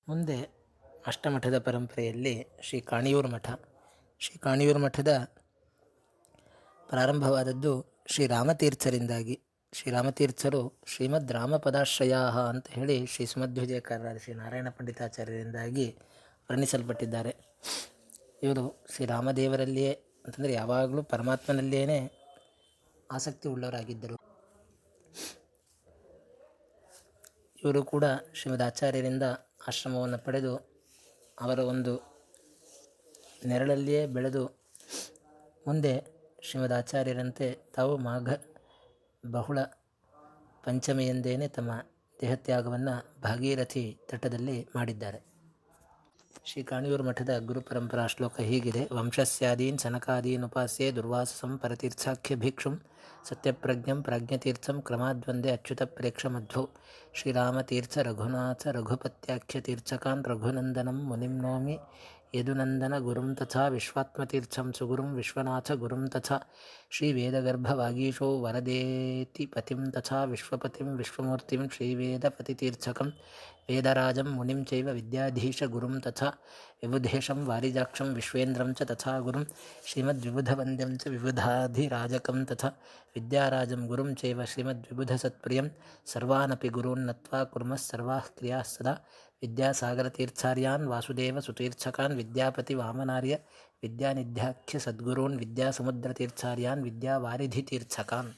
ಮುಂದೆ ಅಷ್ಟಮಠದ ಪರಂಪರೆಯಲ್ಲಿ ಶ್ರೀ ಕಾಣಿಯೂರು ಮಠ. ಶ್ರೀ ಕಾಣಿಯೂರು ಮಠದ ಪ್ರಾರಂಭವಾದದ್ದು ಶ್ರೀರಾಮತೀರ್ಥರಿಂದಾಗಿ. ಶ್ರೀರಾಮತೀರ್ಥರು ಶ್ರೀಮದ್ ರಾಮಪದಾಶ್ರಯ ಅಂತ ಹೇಳಿ ಶ್ರೀ ಸುಮಧ್ವಿಜಯಕಾರರಾದ ಶ್ರೀ ನಾರಾಯಣ ಪಂಡಿತಾಚಾರ್ಯರಿಂದಾಗಿ ವರ್ಣಿಸಲ್ಪಟ್ಟಿದ್ದಾರೆ. ಇವರು ಶ್ರೀರಾಮದೇವರಲ್ಲಿಯೇ ಅಂತಂದರೆ ಯಾವಾಗಲೂ ಪರಮಾತ್ಮನಲ್ಲಿಯೇ ಆಸಕ್ತಿ ಉಳ್ಳವರಾಗಿದ್ದರು. ಇವರು ಕೂಡ ಶ್ರೀಮದ್ ಆಚಾರ್ಯರಿಂದ ಆಶ್ರಮವನ್ನು ಪಡೆದು ಅವರ ಒಂದು ನೆರಳಲ್ಲಿಯೇ ಬೆಳೆದು ಮುಂದೆ ಶ್ರೀಮದ್ ಆಚಾರ್ಯರಂತೆ ತಾವು ಮಾಘ ಬಹುಳ ಪಂಚಮಿಯಂದೇನೆ ತಮ್ಮ ದೇಹತ್ಯಾಗವನ್ನು ಭಾಗೀರಥಿ ತಟದಲ್ಲಿ ಮಾಡಿದ್ದಾರೆ. ಶ್ರೀ ಕಾಣಿಯೂರು ಮಠದ ಗುರು ಪರಂಪರಾ ಶ್ಲೋಕ ಹೀಗಿದೆ: ವಂಶಸ್ಯಾದೀನ್ ಸನಕಾದೀನ್ ಉಪಾಸ್ಯೆ ದುರ್ವಾಸಸಂ ಪರತೀರ್ಥಾಖ್ಯ ಭಿಕ್ಷುಂ ಸತ್ಯಪ್ರಜ್ಞಂ ಪ್ರಾಜ್ಞತೀರ್ಥಂ ಕ್ರಮಾದ್ವಂದೇ ಅಚ್ಯುತ ಪ್ರೇಕ್ಷ ಮಧ್ವೋ ಶ್ರೀರಾಮತೀರ್ಥ ರಘುನಾಥ ರಘುಪತ್ಯಾಖ್ಯ ತೀರ್ಥಕಾನ್ ರಘುನಂದನಂ ಮುನಿಂ ನೌಮಿ ಯದುನಂದನ ಗುರುಂ ತಥಾ ವಿಶ್ವಾತ್ಮತೀರ್ಥಂ ಸುಗುರುಂ ವಿಶ್ವನಾಥ ಗುರುಂ ತಥಾ ಶ್ರೀವೇದಗರ್ಭ ವಾಗೀಶೋ ವರದೇತಿ ಪತಿಂ ತಥಾ ವಿಶ್ವಪತಿಂ ವಿಶ್ವಮೂರ್ತಿಂ ಶ್ರೀವೇದಪತಿತೀರ್ಥಕಂ ವೇದರಾಜಂ ಮುನಿಂ ಚೈವ ವಿದ್ಯಾಧೀಶ ಗುರುಂ ತಥಾ ವಿಬುಧೇಶಂ ವಾರಿಜಾಕ್ಷಂ ವಿಶ್ವೇಂದ್ರಂ ಚ ತಥಾ ಗುರುಂ ಶ್ರೀಮದ್ವಿಬುಧವಂದ್ಯಂ ಚ ವಿಬುಧಾಧಿರಾಜಕಂ ತಥಾ ವಿದ್ಯಾರಾಜಂ ಗುರುಂ ಚೈವ ಶ್ರೀಮದ್ವಿಬುಧಸತ್ಪ್ರಿಯಂ ಸರ್ವಾನಪಿ ಗುರೂನ್ ನತ್ವಾ ಕುರ್ಮಃ ಸರ್ವಾಃ ಕ್ರಿಯಾಃ ಸದಾ ವಿದ್ಯಾಸಾಗರತೀರ್ಥಾರ್ಯಾನ್ ವಾಸುದೇವ ಸುತೀರ್ಥಕಾನ್ ವಿದ್ಯಾಪತಿ ವಾಮನಾರ್ಯ ವಿದ್ಯಾನಿಧ್ಯಾಖ್ಯ ಸದ್ಗುರೂನ್ ವಿದ್ಯಾಸಮುದ್ರತೀರ್ಥಾರ್ಯಾನ್ ವಿದ್ಯಾವಾರಿಧಿತೀರ್ಥಕಾನ್.